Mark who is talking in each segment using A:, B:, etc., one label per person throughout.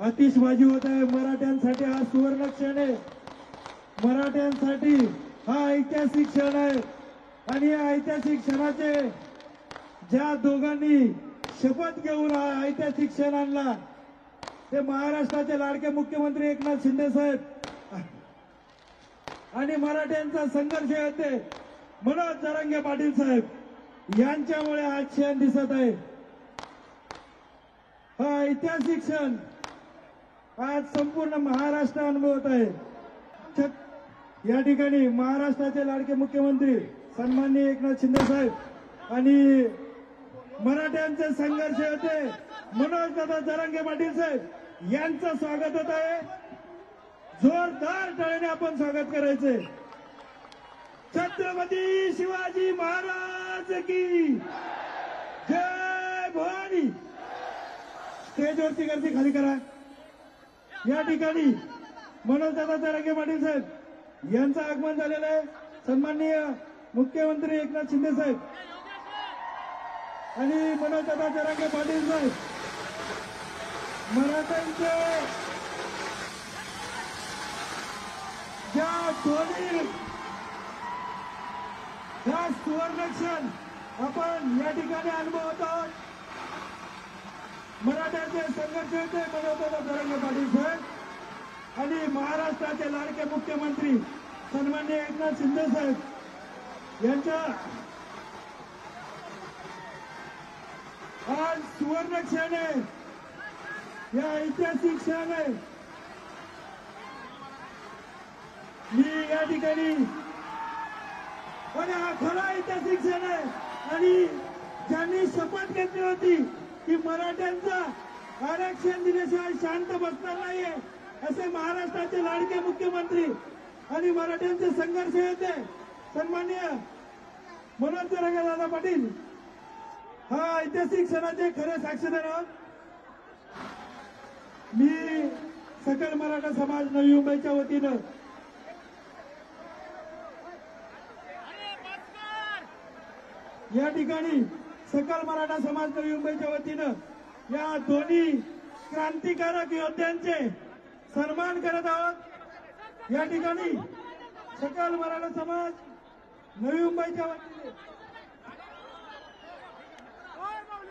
A: आतिषबाजी होत आहे। मराठ्यांसाठी हा सुवर्ण क्षण आहे, मराठ्यांसाठी हा ऐतिहासिक क्षण आहे आणि या ऐतिहासिक क्षणाचे ज्या दोघांनी शपथ घेऊन हा ऐतिहासिक क्षण आणला ते महाराष्ट्राचे लाडके मुख्यमंत्री एकनाथ शिंदे साहेब आणि मराठ्यांचा संघर्ष येते मनोज जरांगे पाटील साहेब यांच्यामुळे हा क्षण दिसत आहे। हा ऐतिहासिक क्षण आज संपूर्ण महाराष्ट्र अनुभवत आहे। या ठिकाणी महाराष्ट्राचे लाडके मुख्यमंत्री सन्माननीय एकनाथ शिंदे साहेब आणि मराठ्यांचे संघर्ष होते मनोज दादा जरांगे पाटील साहेब यांचं स्वागत होत आहे। जोरदार टाळ्याने आपण स्वागत करायचे। छत्रपती शिवाजी महाराज की जय भवानी। स्टेजवरची गर्दी खाली करा। या ठिकाणी मनोज दादा जरांगे पाटील साहेब यांचं आगमन झालेलं आहे. सन्माननीय मुख्यमंत्री एकनाथ शिंदे साहेब आणि मनोजदादा जरांगे पाटील साहेब मराठ्यांचे ज्या दोन्ही ह्या सुवर्णक्षण आपण या ठिकाणी अनुभवत आहोत. मराठ्यांचे संघर्ष होते मनोजदादा जरांगे पाटील साहेब आणि महाराष्ट्राचे लाडके मुख्यमंत्री सन्माननीय एकनाथ शिंदे साहेब यांच्या आज सुवर्ण क्षण आहे. या ऐतिहासिक क्षण आहे. मी या ठिकाणी पण हा खरा ऐतिहासिक क्षण आहे. आणि ज्यांनी शपथ घेतली होती की मराठ्यांचा आरक्षण दिल्याशिवाय शांत बसणार नाहीये असे महाराष्ट्राचे लाडके मुख्यमंत्री आणि मराठ्यांचे संघर्ष होते सन्माननीय मनोज जरांगे पाटील हा ऐतिहासिक क्षणाचे खरे साक्षीदार आहोत. मी सकल मराठा समाज नवी मुंबईच्या वतीनं या ठिकाणी सकल मराठा समाज नवी मुंबईच्या वतीनं या दोन्ही क्रांतिकारक योद्ध्यांचे सन्मान करत आहोत. या ठिकाणी सकल मराठा समाज नवी मुंबईच्या वतीने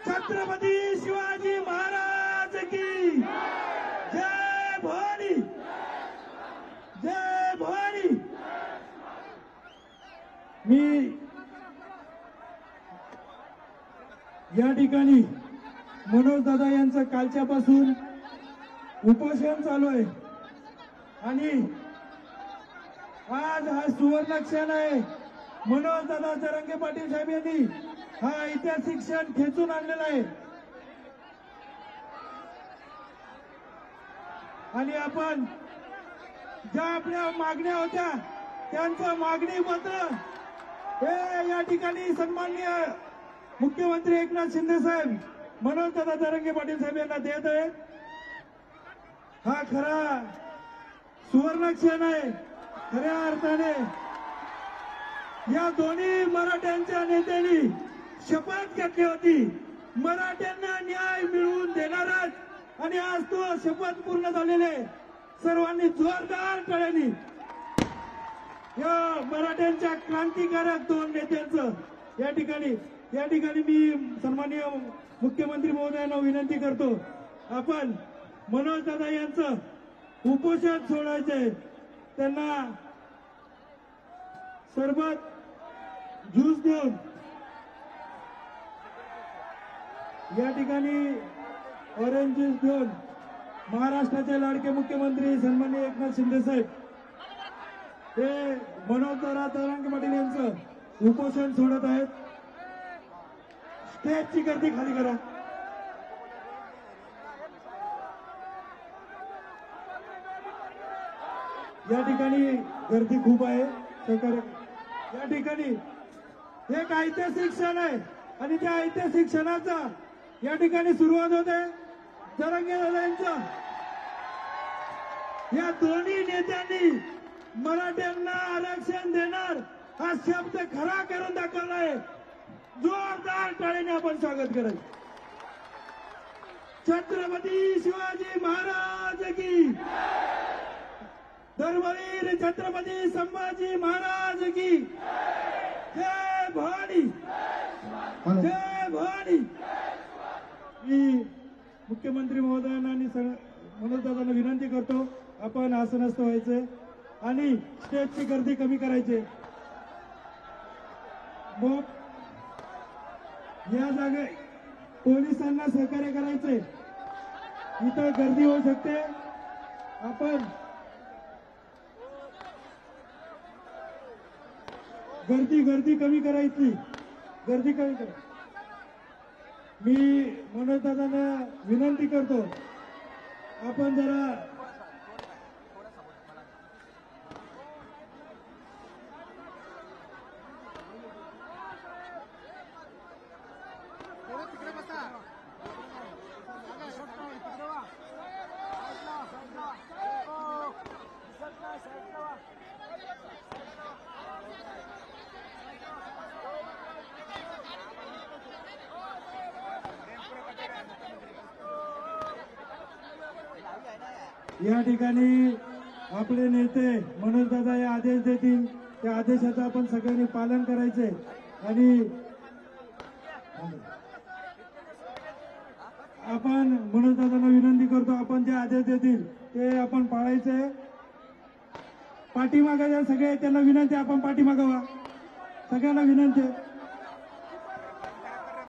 A: छत्रपती शिवाजी महाराज की जय भवानी, जय भवानी. मी या ठिकाणी मनोज दादा यांचं कालच्यापासून उपोषण चालू आहे आणि आज हा सुवर्ण क्षण आहे. मनोज दादा जरांगे पाटील साहेब यांनी हा ऐतिहासिक क्षण खेचून आणलेला आहे आणि आपण ज्या आपल्या मागण्या होत्या त्यांचं मागणी पत्र हे या ठिकाणी सन्माननीय मुख्यमंत्री एकनाथ शिंदे साहेब मनोज दादा जरांगे पाटील साहेब यांना देत आहेत. हा खरा सुवर्ण क्षण आहे. खऱ्या अर्थाने या दोन्ही मराठ्यांच्या नेत्यांनी शपथ घेतली होती मराठ्यांना न्याय मिळवून देणारच आणि आज तो शपथ पूर्ण झालेले सर्वांनी जोरदार टाळ्यांनी या मराठ्यांच्या क्रांतिकारक दोन नेत्यांचं या ठिकाणी मी सन्माननीय मुख्यमंत्री महोदयांना विनंती करतो आपण मनोज दादा यांचं उपोषण सोडायचंय. त्यांना सरबत ज्यूस देऊन या ठिकाणी ऑरेंज ज्यूस देऊन महाराष्ट्राचे लाडके मुख्यमंत्री सन्माननीय एकनाथ शिंदे साहेब हे मनोज दादा जरांगे पाटील यांचं उपोषण सोडत आहेत. स्टेजची गर्दी खाली करा. या ठिकाणी गर्दी खूप आहे. या ठिकाणी एक ऐतिहासिक क्षण आहे आणि त्या ऐतिहासिक क्षणाचा या ठिकाणी सुरुवात होते. जरांगे दादा यांचं या दोन्ही नेत्यांनी मराठ्यांना आरक्षण देणार हा शब्द खरा करून दाखवला आहे. जोरदार टाळीने आपण स्वागत करायचं. छत्रपती शिवाजी महाराज की, धर्मवीर छत्रपती संभाजी महाराज की जय भवानी, जय भवानी. मी मुख्यमंत्री महोदयांना आणि मनोज दादांना विनंती करतो आपण आसनस्थ व्हायचे आणि स्टेजची गर्दी कमी करायची. मग या जागे पोलिसांना सहकार्य करायचंय. इथं गर्दी होऊ शकते. आपण गर्दी कमी करायची. गर्दी कमी करा. मी मनोज दादांना विनंती करतो आपण जरा या ठिकाणी आपले नेते मनोज दादा हे आदेश देतील त्या आदेशाचं आपण सगळ्यांनी पालन करायचे आणि आपण मनोज दादांना विनंती करतो आपण जे आदेश देतील ते आपण पाळायचे. पाठीमागे सगळे त्यांना विनंती आपण पाठीमागावा सगळ्यांना विनंती.